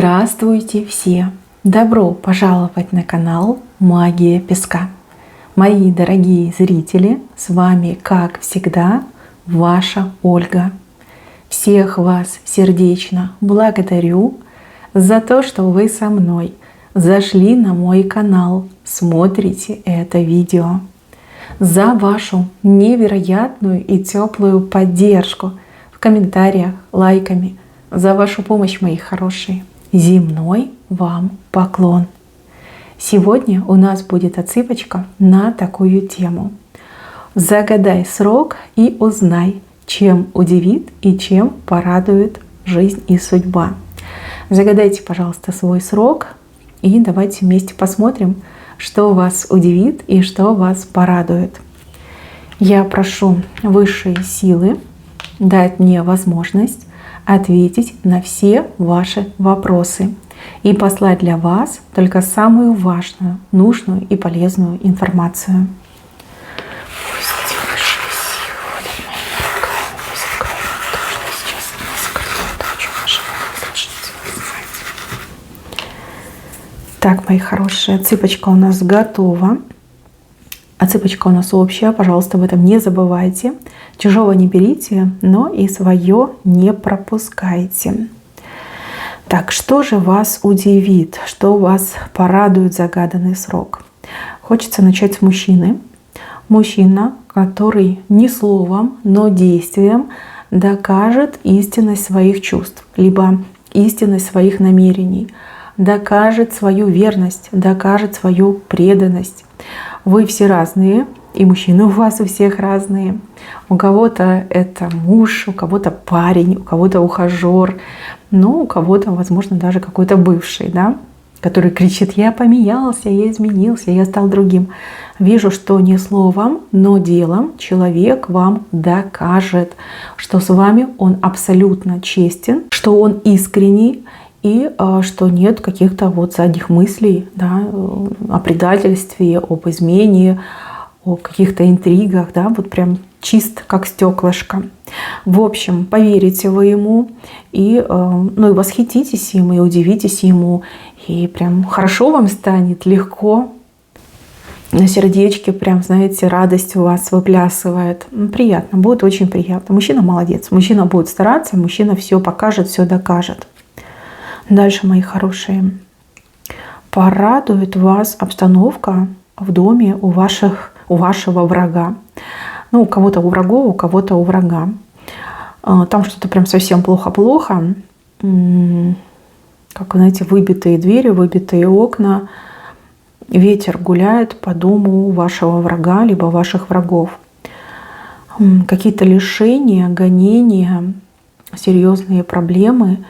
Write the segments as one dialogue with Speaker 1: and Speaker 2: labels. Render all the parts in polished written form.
Speaker 1: Здравствуйте все! Добро пожаловать на канал Магия Песка. Мои дорогие зрители, с вами, как всегда, ваша Ольга. Всех вас сердечно благодарю за то, что вы со мной зашли на мой канал, смотрите это видео, за вашу невероятную и теплую поддержку в комментариях, лайками, за вашу помощь, мои хорошие. Земной вам поклон! Сегодня у нас будет отсыпочка на такую тему. Загадай срок и узнай, чем удивит и чем порадует жизнь и судьба. Загадайте, пожалуйста, свой срок и давайте вместе посмотрим, что вас удивит и что вас порадует. Я прошу высшие силы дать мне возможность ответить на все ваши вопросы и послать для вас только самую важную, нужную и полезную информацию. Пусть высшие силы водят моими руками, пусть откроют то, что сейчас не скрыто, то, о чем ваши должны знать. Так, мои хорошие, отсыпочка у нас готова. Отсыпочка у нас общая, пожалуйста, об этом не забывайте. Чужого не берите, но и свое не пропускайте. Так, что же вас удивит, что вас порадует загаданный срок? Хочется начать с мужчины. Мужчина, который не словом, но действием докажет истинность своих чувств, либо истинность своих намерений, докажет свою верность, докажет свою преданность. Вы все разные, и мужчины у вас у всех разные. У кого-то это муж, у кого-то парень, у кого-то ухажер, но у кого-то, возможно, даже какой-то бывший, да, который кричит: я поменялся, я изменился, я стал другим. Вижу, что не словом, но делом человек вам докажет, что с вами он абсолютно честен, что он искренний, и что нет каких-то вот задних мыслей, да, о предательстве, об измене, о каких-то интригах, да, вот прям чист, как стеклышко. В общем, поверите вы ему, и, и восхититесь им, и удивитесь ему, и прям хорошо вам станет, легко. На сердечке прям, знаете, радость у вас выплясывает. Приятно, будет очень приятно. Мужчина молодец, мужчина будет стараться, мужчина все покажет, все докажет. Дальше, мои хорошие, порадует вас обстановка в доме у вашего врага. Ну, у кого-то у врагов, у кого-то у врага. Там что-то прям совсем плохо-плохо. Как, знаете, выбитые двери, выбитые окна. Ветер гуляет по дому вашего врага, либо ваших врагов. Какие-то лишения, гонения, серьезные проблемы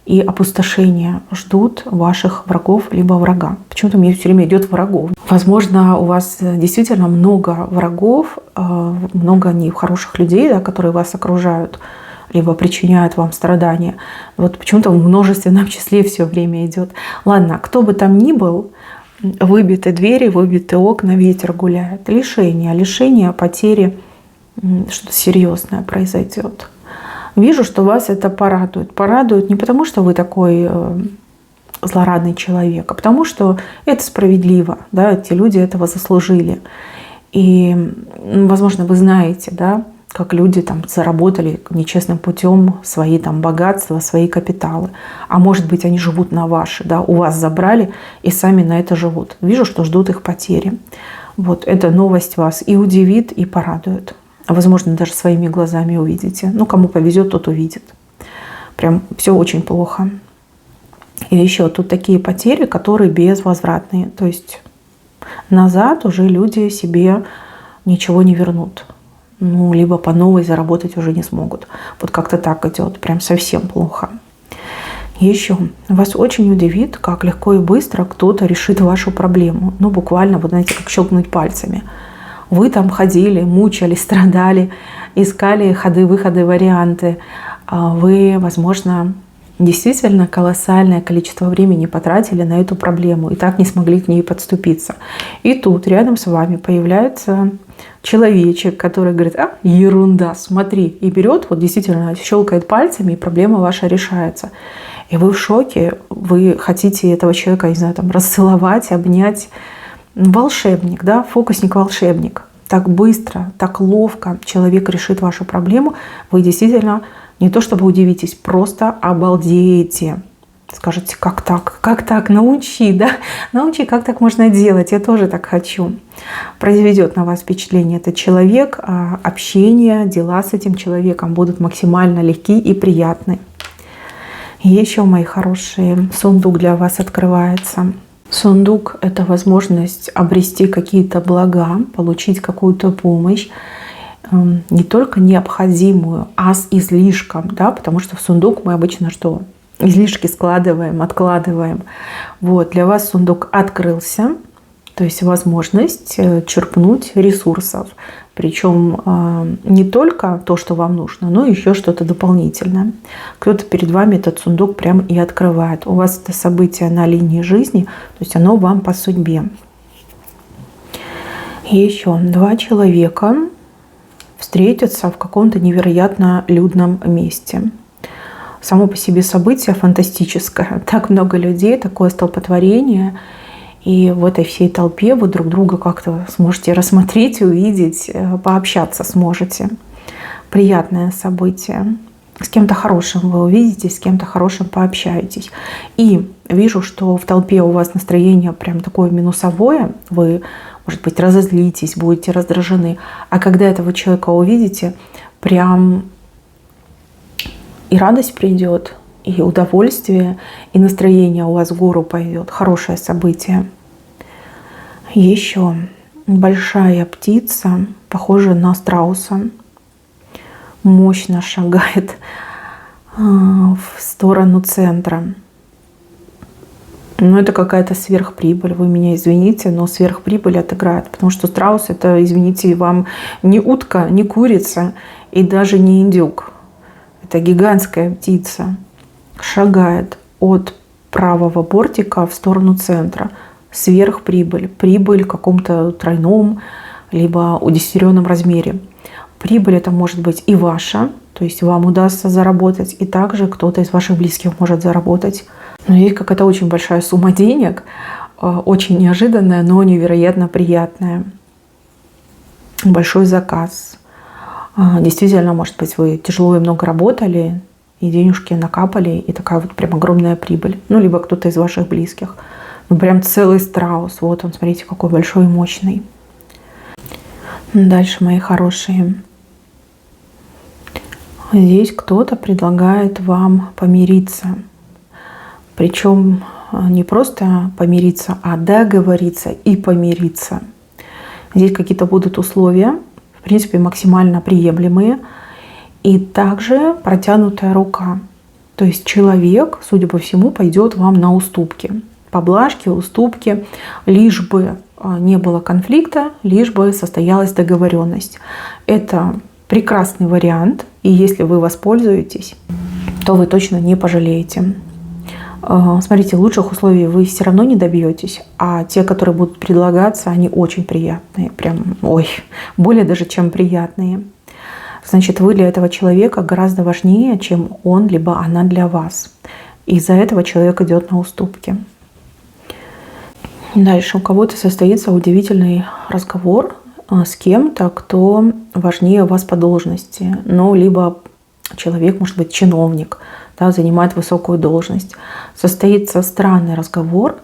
Speaker 1: и опустошения ждут ваших врагов либо врага. Почему-то мне все время идет врагов. Возможно, у вас действительно много врагов, много нехороших людей, да, которые вас окружают, либо причиняют вам страдания. Вот почему-то в множественном числе все время идет. Ладно, кто бы там ни был, выбиты двери, выбиты окна, ветер гуляет. Лишение, потери, что-то серьезное произойдет. Вижу, что вас это порадует. Порадует не потому, что вы такой злорадный человек, а потому что это справедливо. Да, эти люди этого заслужили. И, возможно, вы знаете, да, как люди там заработали нечестным путем свои там богатства, свои капиталы. А может быть, они живут на ваши, да, у вас забрали и сами на это живут. Вижу, что ждут их потери. Вот эта новость вас и удивит, и порадует. Возможно, даже своими глазами увидите. Ну, кому повезет, тот увидит. Прям все очень плохо. И еще тут такие потери, которые безвозвратные. То есть назад уже люди себе ничего не вернут. Ну, либо по новой заработать уже не смогут. Вот как-то так идет. Прям совсем плохо. Еще вас очень удивит, как легко и быстро кто-то решит вашу проблему. Ну, буквально, вот знаете, как щелкнуть пальцами. Вы там ходили, мучались, страдали, искали ходы, выходы, варианты. Вы, возможно, действительно колоссальное количество времени потратили на эту проблему и так не смогли к ней подступиться. И тут рядом с вами появляется человечек, который говорит: а, ерунда, смотри, и берет, вот действительно щелкает пальцами, и проблема ваша решается. и вы в шоке, вы хотите этого человека, не знаю, там, расцеловать, обнять. Волшебник, да, фокусник-волшебник. Так быстро, так ловко человек решит вашу проблему, вы действительно не то чтобы удивитесь, просто обалдеете. Скажете, как так? Как так? Научи, да? Научи, как так можно делать? Я тоже так хочу. Произведет на вас впечатление этот человек, а общение, дела с этим человеком будут максимально легки и приятны. И еще, мои хорошие, сундук для вас открывается. Сундук – это возможность обрести какие-то блага, получить какую-то помощь, не только необходимую, а с излишком, да, потому что в сундук мы обычно что? Излишки складываем, откладываем. Вот, для вас сундук открылся, то есть возможность черпнуть ресурсов. Причем не только то, что вам нужно, но еще что-то дополнительное. Кто-то перед вами этот сундук прям и открывает. У вас это событие на линии жизни, то есть оно вам по судьбе. И еще 2 человека встретятся в каком-то невероятно людном месте. Само по себе событие фантастическое. Так много людей, такое столпотворение. И в этой всей толпе вы друг друга как-то сможете рассмотреть, увидеть, пообщаться сможете. Приятное событие. С кем-то хорошим вы увидитесь, с кем-то хорошим пообщаетесь. И вижу, что в толпе у вас настроение прям такое минусовое. Вы, может быть, разозлитесь, будете раздражены. А когда этого человека увидите, прям и радость придет, и удовольствие, и настроение у вас в гору пойдет. Хорошее событие. Еще большая птица, похожая на страуса, мощно шагает в сторону центра. Ну, это какая-то сверхприбыль. Вы меня извините, но сверхприбыль отыграет. Потому что страус — это, извините, вам не утка, не курица и даже не индюк. Это гигантская птица. Шагает от правого бортика в сторону центра. Сверхприбыль. Прибыль в каком-то тройном, либо удесятеренном размере. Прибыль это может быть и ваша, то есть вам удастся заработать, и также кто-то из ваших близких может заработать. Но есть какая-то очень большая сумма денег, очень неожиданная, но невероятно приятная. Большой заказ. Действительно, может быть, вы тяжело и много работали, и денежки накапали, и такая вот прям огромная прибыль. Ну, либо кто-то из ваших близких. Ну, прям целый страус. Вот он, смотрите, какой большой и мощный. Дальше, мои хорошие. Здесь кто-то предлагает вам помириться. Причем не просто помириться, а договориться и помириться. Здесь какие-то будут условия, в принципе, максимально приемлемые. И также протянутая рука. То есть человек, судя по всему, пойдет вам на уступки. Поблажки, уступки, лишь бы не было конфликта, лишь бы состоялась договоренность. Это прекрасный вариант, и если вы воспользуетесь, то вы точно не пожалеете. Смотрите, лучших условий вы все равно не добьетесь, а те, которые будут предлагаться, они очень приятные, прям, более даже чем приятные. Значит, вы для этого человека гораздо важнее, чем он, либо она для вас. Из-за этого человек идет на уступки. Дальше у кого-то состоится удивительный разговор с кем-то, кто важнее вас по должности. Ну, либо человек, может быть, чиновник, да, занимает высокую должность. Состоится странный разговор,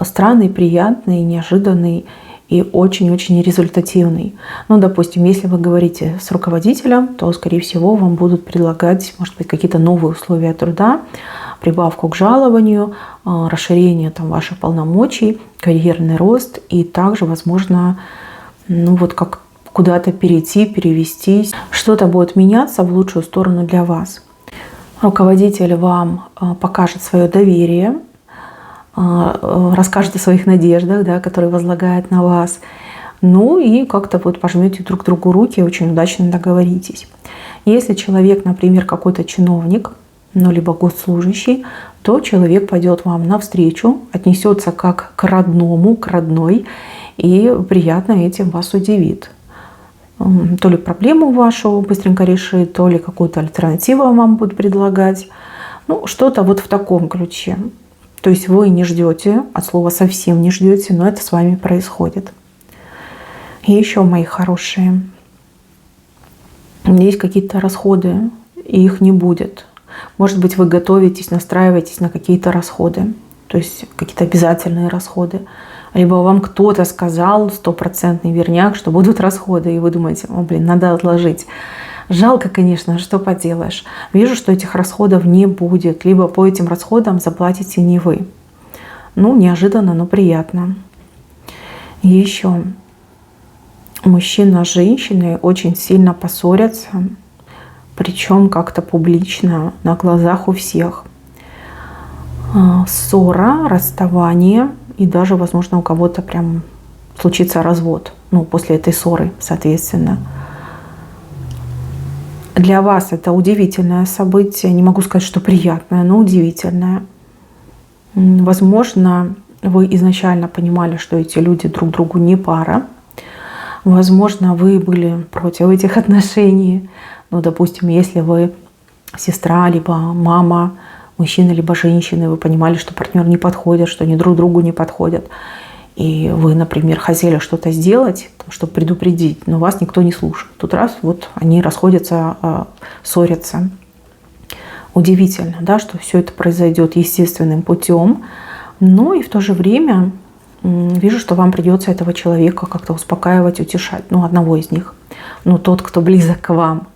Speaker 1: странный, приятный, неожиданный и очень-очень результативный. Ну, допустим, если вы говорите с руководителем, то, скорее всего, вам будут предлагать, может быть, какие-то новые условия труда, прибавку к жалованию, расширение там ваших полномочий, карьерный рост и также, возможно, ну вот как куда-то перейти, перевестись. Что-то будет меняться в лучшую сторону для вас. Руководитель вам покажет свое доверие, расскажет о своих надеждах, да, которые возлагает на вас. Ну и как-то вот пожмете друг другу руки, очень удачно договоритесь. Если человек, например, какой-то чиновник, ну, либо госслужащий, то человек пойдет вам навстречу, отнесется как к родному, к родной, и приятно этим вас удивит. То ли проблему вашу быстренько решит, то ли какую-то альтернативу вам будет предлагать. Ну, что-то вот в таком ключе. То есть вы не ждете, от слова совсем не ждете, но это с вами происходит. И еще, мои хорошие, есть какие-то расходы, и их не будет. Может быть, вы готовитесь, настраиваетесь на какие-то расходы, то есть какие-то обязательные расходы. Либо вам кто-то сказал, 100% верняк, что будут расходы, и вы думаете, о, блин, надо отложить. Жалко, конечно, что поделаешь. Вижу, что этих расходов не будет. Либо по этим расходам заплатите не вы. Ну, неожиданно, но приятно. И еще. Мужчина с женщиной очень сильно поссорятся. Причем как-то публично, на глазах у всех. Ссора, расставание. И даже, возможно, у кого-то прям случится развод. Ну, после этой ссоры, соответственно. Для вас это удивительное событие. Не могу сказать, что приятное, но удивительное. Возможно, вы изначально понимали, что эти люди друг другу не пара. Возможно, вы были против этих отношений. Ну, допустим, если вы сестра, либо мама, мужчина, либо женщина, вы понимали, что партнер не подходит, что они друг другу не подходят. И вы, например, хотели что-то сделать, чтобы предупредить, но вас никто не слушает. Тут раз, вот они расходятся, ссорятся. Удивительно, да, что все это произойдет естественным путем. Но и в то же время вижу, что вам придется этого человека как-то успокаивать, утешать. Ну, одного из них. Ну, тот, кто близок к вам.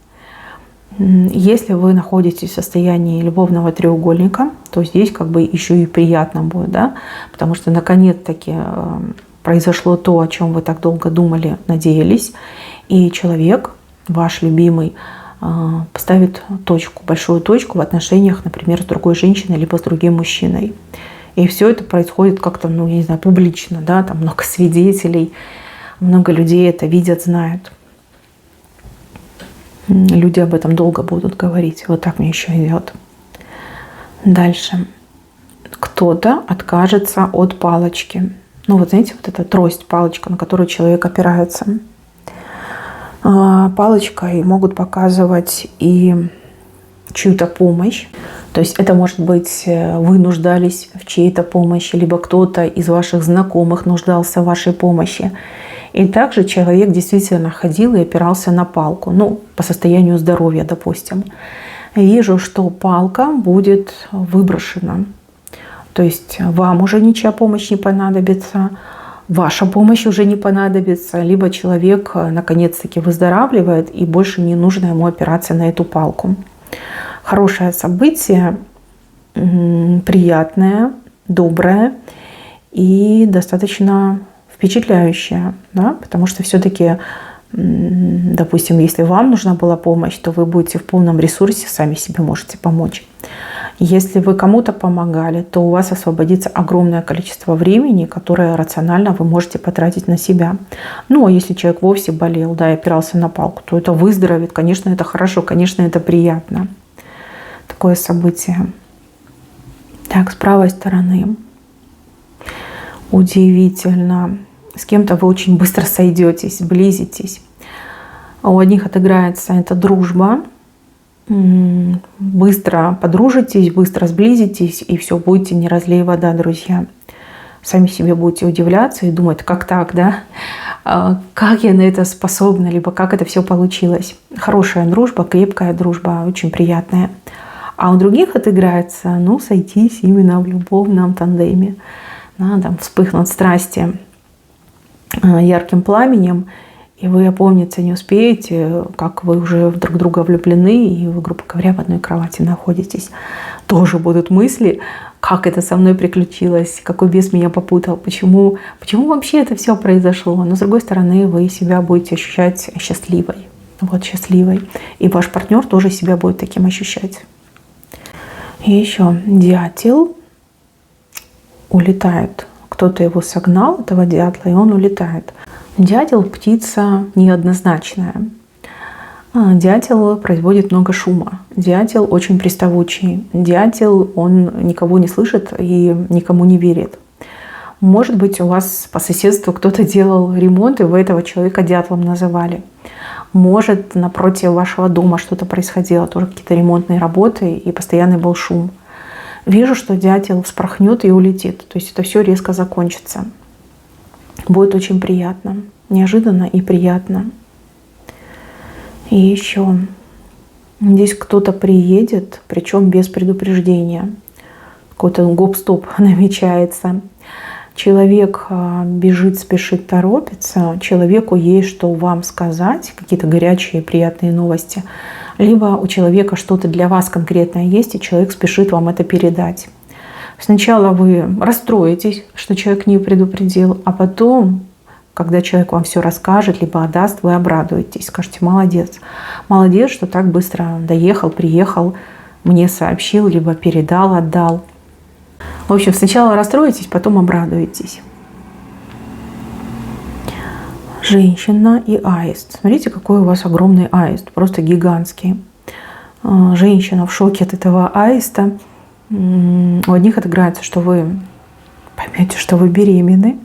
Speaker 1: Если вы находитесь в состоянии любовного треугольника, то здесь как бы еще и приятно будет, да, потому что наконец-таки произошло то, о чем вы так долго думали, надеялись, и человек, ваш любимый, поставит точку, большую точку в отношениях, например, с другой женщиной, либо с другим мужчиной. И все это происходит как-то, ну, я не знаю, публично, да, там много свидетелей, много людей это видят, знают. Люди об этом долго будут говорить. Вот так мне еще идет. Дальше. Кто-то откажется от палочки. Ну вот знаете, вот эта трость, палочка, на которую человек опирается. Палочкой могут показывать и чью-то помощь. То есть это может быть, вы нуждались в чьей-то помощи, либо кто-то из ваших знакомых нуждался в вашей помощи. И также человек действительно ходил и опирался на палку, ну, по состоянию здоровья, допустим. Вижу, что палка будет выброшена. То есть вам уже ничья помощь не понадобится, ваша помощь уже не понадобится, либо человек наконец-таки выздоравливает и больше не нужно ему опираться на эту палку. Хорошее событие, приятное, доброе и достаточно впечатляющее, да? Потому что все-таки, допустим, если вам нужна была помощь, то вы будете в полном ресурсе, сами себе можете помочь. Если вы кому-то помогали, то у вас освободится огромное количество времени, которое рационально вы можете потратить на себя. Ну, а если человек вовсе болел, да, и опирался на палку, то это выздоровеет. Конечно, это хорошо, конечно, это приятно. Такое событие. Так, с правой стороны. Удивительно. С кем-то вы очень быстро сойдетесь, сблизитесь. У одних отыграется эта дружба. Быстро подружитесь, быстро сблизитесь, и все, будете не разлей вода, друзья. Сами себе будете удивляться и думать, как так, да? Как я на это способна, либо как это все получилось. Хорошая дружба, крепкая дружба, очень приятная. А у других отыграется, ну, сойтись именно в любовном тандеме. Да, там вспыхнут страсти ярким пламенем, и вы опомниться не успеете, как вы уже друг в друга влюблены, и вы, грубо говоря, в одной кровати находитесь. Тоже будут мысли, как это со мной приключилось, какой бес меня попутал, почему вообще это все произошло. Но с другой стороны, вы себя будете ощущать счастливой. Вот, счастливой. И ваш партнер тоже себя будет таким ощущать. И еще дятел улетает. Кто-то его согнал, этого дятла, и он улетает. Дятел – птица неоднозначная. Дятел производит много шума. Дятел очень приставучий. Дятел, он никого не слышит и никому не верит. Может быть, у вас по соседству кто-то делал ремонт, и вы этого человека дятлом называли. Может, напротив вашего дома что-то происходило, тоже какие-то ремонтные работы, и постоянный был шум. Вижу, что дятел вспорхнет и улетит. То есть это все резко закончится. Будет очень приятно. Неожиданно и приятно. И еще. Здесь кто-то приедет, причем без предупреждения. Какой-то гоп-стоп намечается. Человек бежит, спешит, торопится. Человеку есть что вам сказать, какие-то горячие, приятные новости. Либо у человека что-то для вас конкретное есть, и человек спешит вам это передать. Сначала вы расстроитесь, что человек не предупредил, а потом, когда человек вам все расскажет, либо отдаст, вы обрадуетесь, скажете: молодец. Молодец, что так быстро доехал, приехал, мне сообщил, либо передал, отдал. В общем, сначала расстроитесь, потом обрадуетесь. Женщина и аист. Смотрите, какой у вас огромный аист, просто гигантский. Женщина в шоке от этого аиста. У одних отыграется, что вы поймете, что вы беременны,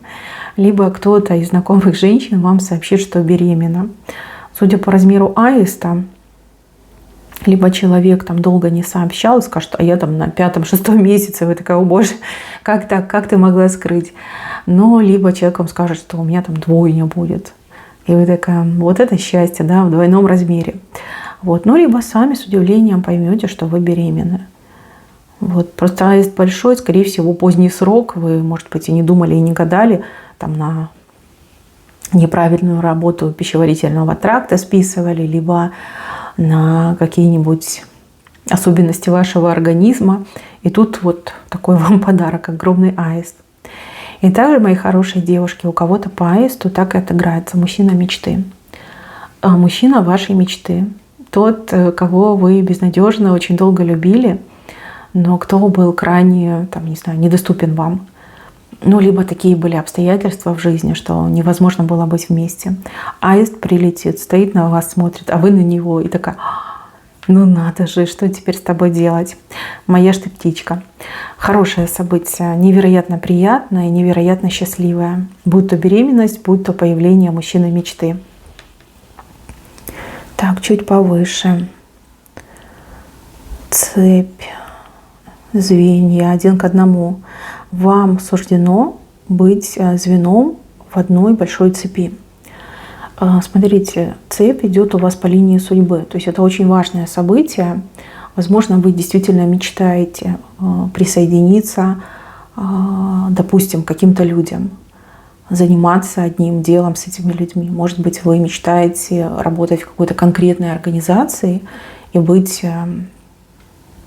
Speaker 1: либо кто-то из знакомых женщин вам сообщит, что беременна. Судя по размеру аиста, либо человек там долго не сообщал и скажет: а я там на 5-6 месяце. Вы такая: о боже, как так, как ты могла скрыть? Но либо человек вам скажет, что у меня там двойня будет. И вы такая: вот это счастье, да, в двойном размере. Вот. Ну, либо сами с удивлением поймете, что вы беременны. Вот. Просто аист большой, скорее всего, поздний срок. Вы, может быть, и не думали, и не гадали там на неправильную работу пищеварительного тракта списывали, либо на какие-нибудь особенности вашего организма. И тут вот такой вам подарок, огромный аист. И также, мои хорошие девушки, у кого-то по аисту так и отыграется мужчина мечты. Мужчина вашей мечты. Тот, кого вы безнадежно очень долго любили, но кто был крайне, там, не знаю, недоступен вам. Ну, либо такие были обстоятельства в жизни, что невозможно было быть вместе. Аист прилетит, стоит на вас, смотрит, а вы на него. И такая: ну надо же, что теперь с тобой делать? Моя ж ты птичка. Хорошее событие, невероятно приятное, невероятно счастливое. Будь то беременность, будь то появление мужчины мечты. Так, чуть повыше. Цепь, звенья, один к одному. Вам суждено быть звеном в одной большой цепи. Смотрите, цепь идет у вас по линии судьбы. То есть это очень важное событие. Возможно, вы действительно мечтаете присоединиться, допустим, к каким-то людям, заниматься одним делом с этими людьми. Может быть, вы мечтаете работать в какой-то конкретной организации и быть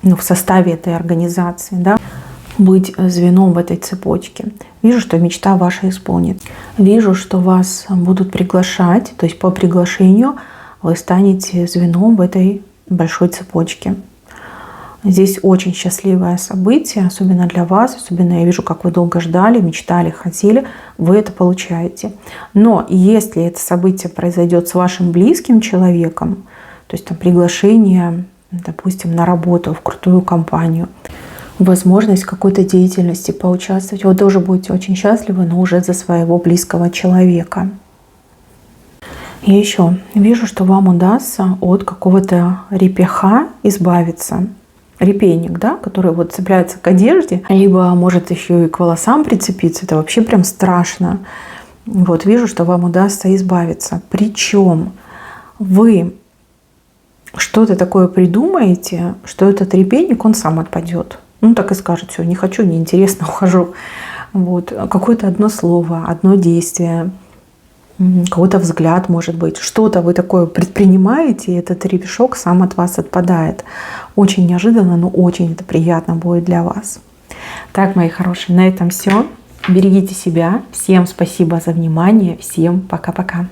Speaker 1: в составе этой организации, да? Быть звеном в этой цепочке. Вижу, что мечта ваша исполнится. Вижу, что вас будут приглашать, то есть по приглашению вы станете звеном в этой большой цепочке. Здесь очень счастливое событие, особенно для вас, особенно я вижу, как вы долго ждали, мечтали, хотели, вы это получаете. Но если это событие произойдет с вашим близким человеком, то есть там приглашение, допустим, на работу в крутую компанию, возможность в какой-то деятельности поучаствовать, вы тоже будете очень счастливы, но уже за своего близкого человека. И еще вижу, что вам удастся от какого-то репеха избавиться. Репейник, да, который вот цепляется к одежде, либо может еще и к волосам прицепиться. Это вообще прям страшно. Вот вижу, что вам удастся избавиться. Причем вы что-то такое придумаете, что этот репейник, он сам отпадет. Ну, так и скажет: все, не хочу, неинтересно, ухожу. Вот. Какое-то одно слово, одно действие, какой-то взгляд, может быть. Что-то вы такое предпринимаете, и этот ремешок сам от вас отпадает. Очень неожиданно, но очень это приятно будет для вас. Так, мои хорошие, на этом все. Берегите себя. Всем спасибо за внимание. Всем пока-пока.